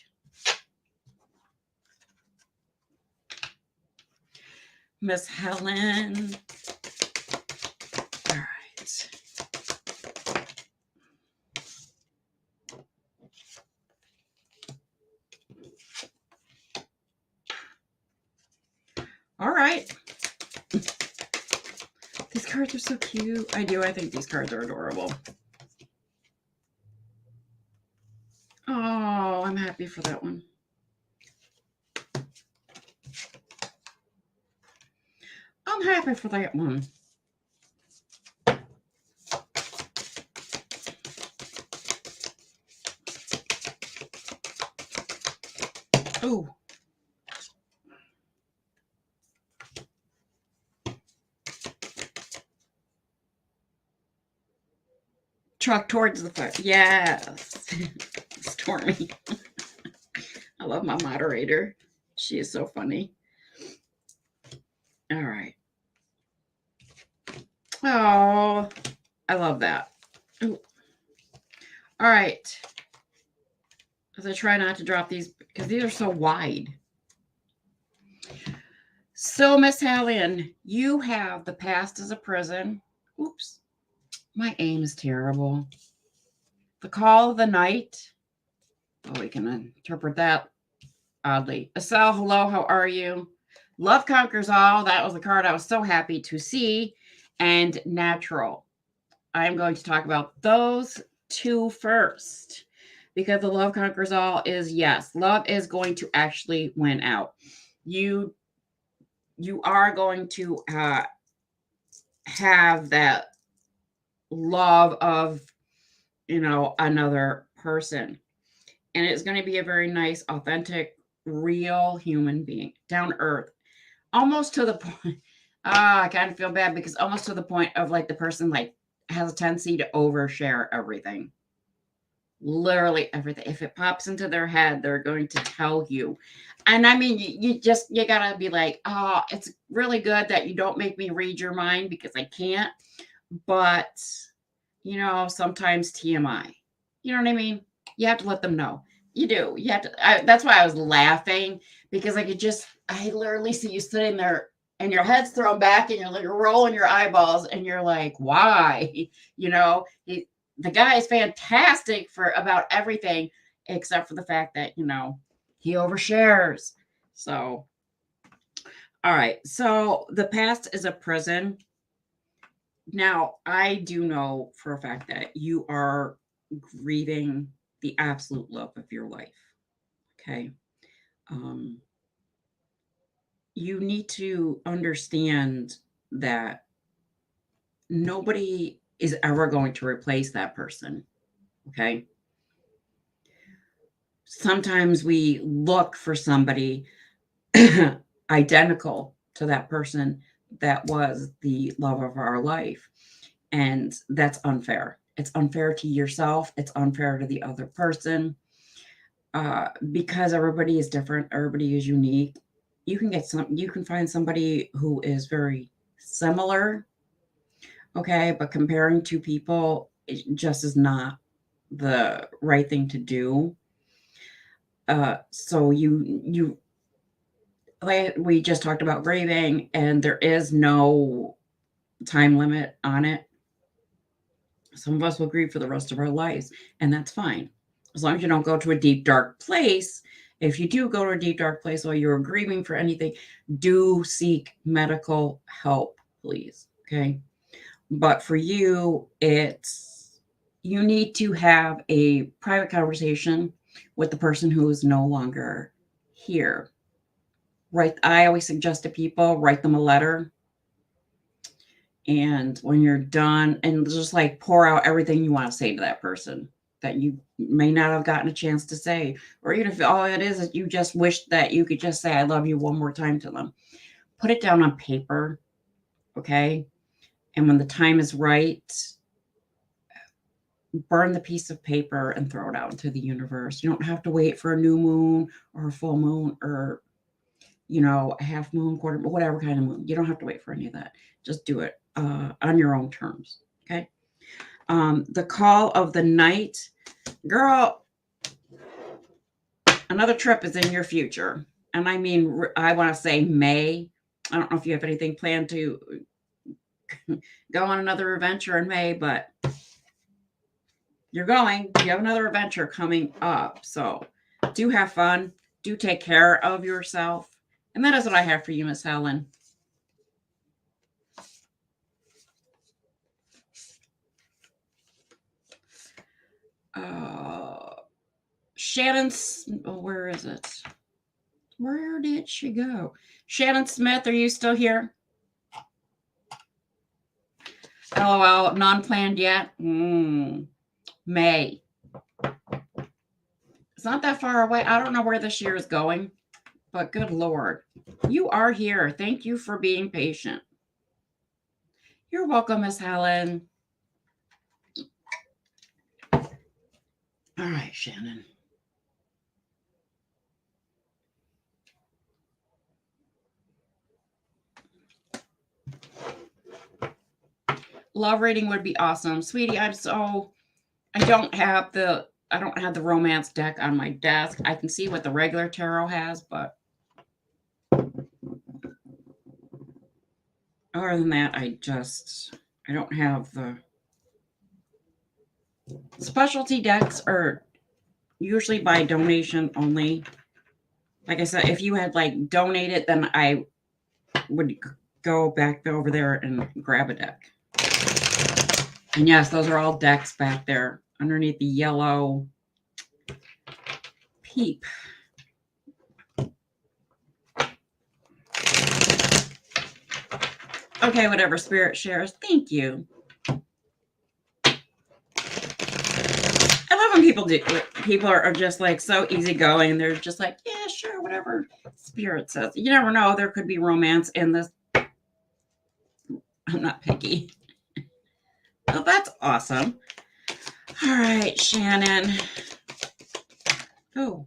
Miss Helen. All right. All right. These cards are so cute. I do. I think these cards are adorable. Oh, I'm happy for that one. I'm happy for that one. Oh. Truck towards the fire. Yes. Stormy. I love my moderator. She is so funny. All right. Oh, I love that. Ooh. All right. As I try not to drop these because these are so wide. So, Miss Helen, you have the past as a prison. Oops. My aim is terrible. The call of the night. Oh, we can interpret that oddly. Estelle, hello, how are you? Love conquers all. That was the card I was so happy to see. And natural. I'm going to talk about those two first. Because the love conquers all is yes. Love is going to actually win out. You are going to have that love of, another person. And it's going to be a very nice, authentic, real human being, down to earth. Almost to the point, I kind of feel bad because almost to the point of like the person like has a tendency to overshare everything. Literally everything. If it pops into their head, they're going to tell you. And I mean, you gotta be like, oh, it's really good that you don't make me read your mind because I can't. But you know, sometimes TMI. You know what I mean? You have to let them know. You do. You have to. That's why I was laughing because I literally see you sitting there and your head's thrown back and you're like rolling your eyeballs and you're like, why? You know, the guy is fantastic for about everything except for the fact that, you know, he overshares. So, all right. So the past is a prison. Now, I do know for a fact that you are grieving the absolute love of your life. Okay. Um, you need to understand that nobody is ever going to replace that person. Okay. Sometimes we look for somebody identical to that person that was the love of our life. And that's unfair. It's unfair to yourself, it's unfair to the other person. Because everybody is different, everybody is unique. You can find somebody who is very similar, okay, but comparing two people it just is not the right thing to do. So you like we just talked about grieving, and there is no time limit on it. Some of us will grieve for the rest of our lives, and that's fine. As long as you don't go to a deep, dark place. If you do go to a deep, dark place while you're grieving for anything, do seek medical help, please. Okay. But for you, you need to have a private conversation with the person who is no longer here. Right. I always suggest to people write them a letter. And when you're done, and just like pour out everything you want to say to that person that you may not have gotten a chance to say, or even if all it is you just wish that you could just say, I love you one more time to them. Put it down on paper. Okay. And when the time is right, burn the piece of paper and throw it out into the universe. You don't have to wait for a new moon or a full moon or, you know, a half moon, quarter, whatever kind of moon. You don't have to wait for any of that. Just do it on your own terms. Okay. The call of the night, girl, another trip is in your future. And I mean, I want to say May. I don't know if you have anything planned to go on another adventure in May, but you're going. You have another adventure coming up. So do have fun. Do take care of yourself. And that is what I have for you, Miss Helen. Shannon's, where is it? Where did she go? Shannon Smith, are you still here? LOL, non-planned yet? May. It's not that far away. I don't know where this year is going, but good Lord. You are here. Thank you for being patient. You're welcome, Miss Helen. All right, Shannon. Love reading would be awesome. Sweetie, I don't have the romance deck on my desk. I can see what the regular tarot has, but other than that, I don't have the specialty decks are usually by donation only. Like I said, if you had like donated, then I would go back over there and grab a deck. And yes, those are all decks back there underneath the yellow peep. Okay, whatever Spirit shares. Thank you. I love when people are just like so easygoing and they're just like, yeah, sure, whatever Spirit says. You never know. There could be romance in this. I'm not picky. Oh, that's awesome. All right, Shannon. Oh.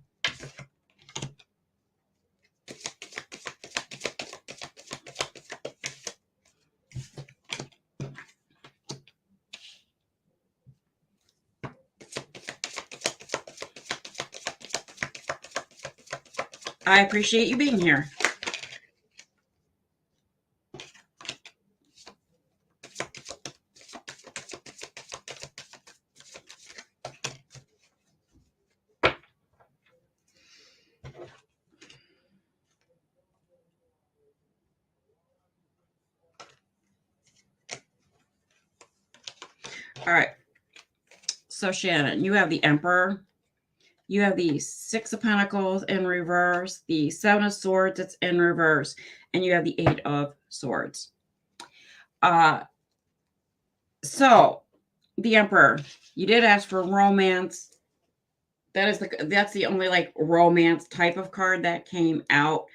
I appreciate you being here. All right. So Shannon, you have the Emperor. You have the Six of Pentacles in reverse, the Seven of Swords, it's in reverse, and you have the Eight of Swords. So the Emperor, you did ask for romance. That's the only like romance type of card that came out.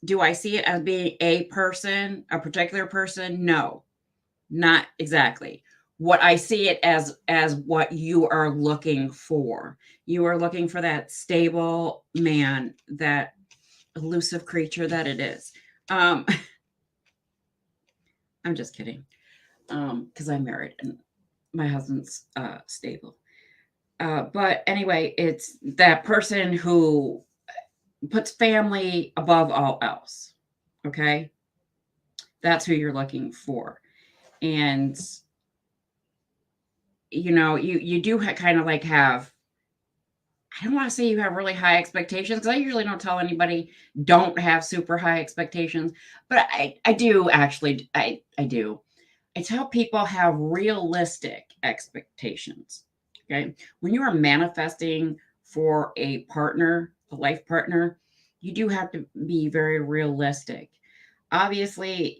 Do I see it as being a person, a particular person? No, not exactly. What I see it as what you are looking for. You are looking for that stable man, that elusive creature that it is. I'm just kidding. Because I'm married and my husband's stable. But anyway, it's that person who puts family above all else. Okay. That's who you're looking for. And, you do kind of like have, I don't want to say you have really high expectations, because I usually don't tell anybody don't have super high expectations, but I do actually, I do. I tell people have realistic expectations. Okay. When you are manifesting for a partner, a life partner, you do have to be very realistic. Obviously,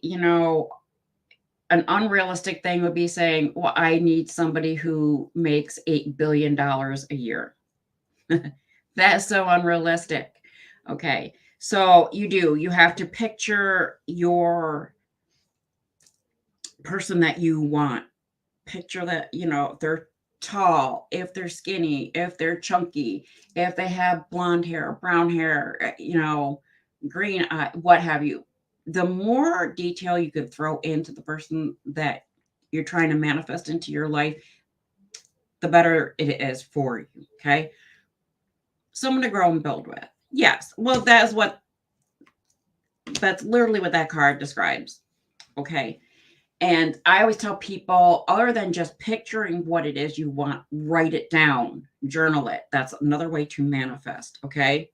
an unrealistic thing would be saying, well, I need somebody who makes $8 billion a year. That's so unrealistic. Okay. So you have to picture your person that you want. Picture that, they're tall, if they're skinny, if they're chunky, if they have blonde hair, brown hair, green eye, what have you. The more detail you could throw into the person that you're trying to manifest into your life, the better it is for you. Okay. Someone to grow and build with. Yes. Well, that's literally what that card describes. Okay. And I always tell people, other than just picturing what it is you want, write it down, journal it. That's another way to manifest. Okay.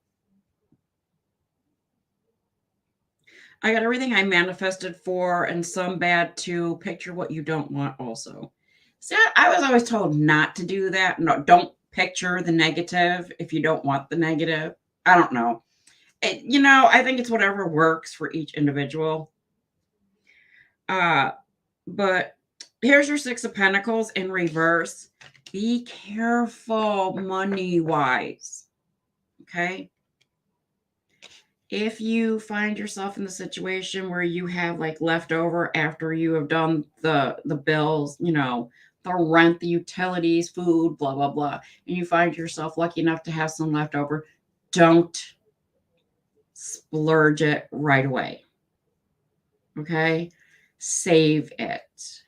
I got everything I manifested for and some bad too. Picture what you don't want also. See, I was always told not to do that. No, don't picture the negative if you don't want the negative. I don't know. I think it's whatever works for each individual. But here's your Six of Pentacles in reverse. Be careful money-wise. Okay? If you find yourself in the situation where you have like leftover after you have done the bills, the rent, the utilities, food, blah, blah, blah, and you find yourself lucky enough to have some leftover, don't splurge it right away. Okay? Save it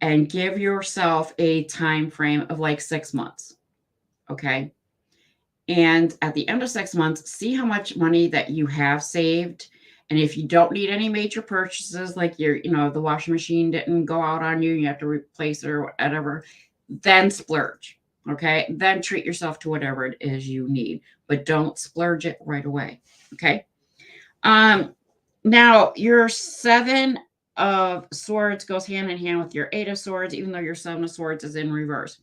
and give yourself a time frame of like 6 months. Okay? And at the end of 6 months, see how much money that you have saved. And if you don't need any major purchases, like the washing machine didn't go out on you, you have to replace it or whatever, then splurge. Okay. Then treat yourself to whatever it is you need, but don't splurge it right away. Okay. Now your Seven of Swords goes hand in hand with your Eight of Swords, even though your Seven of Swords is in reverse.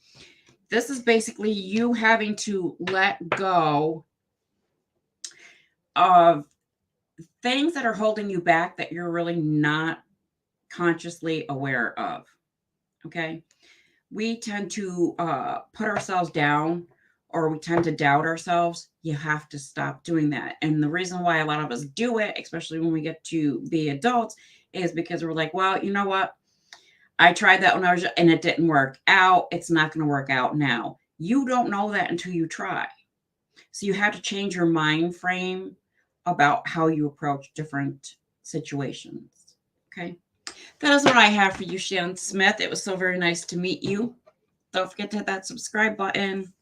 This is basically you having to let go of things that are holding you back that you're really not consciously aware of. Okay. We tend to put ourselves down, or we tend to doubt ourselves. You have to stop doing that. And the reason why a lot of us do it, especially when we get to be adults, is because we're like, well, you know what? I tried that when I was, and it didn't work out. It's not going to work out now. You don't know that until you try. So you have to change your mind frame about how you approach different situations. Okay. That is what I have for you, Shannon Smith. It was so very nice to meet you. Don't forget to hit that subscribe button.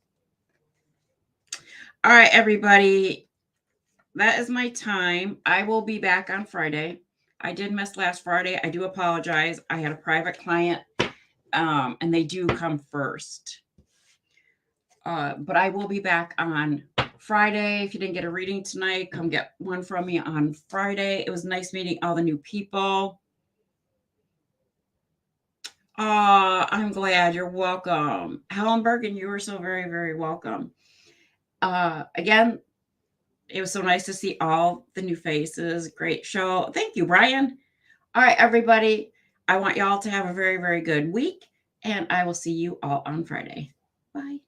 All right, everybody. That is my time. I will be back on Friday. I did miss last Friday. I do apologize. I had a private client, and they do come first. But I will be back on Friday. If you didn't get a reading tonight, come get one from me on Friday. It was nice meeting all the new people. I'm glad. You're welcome. Helen Bergen, you were so very, very welcome. Again, it was so nice to see all the new faces. Great show. Thank you, Brian. All right, everybody. I want y'all to have a very, very good week, and I will see you all on Friday. Bye.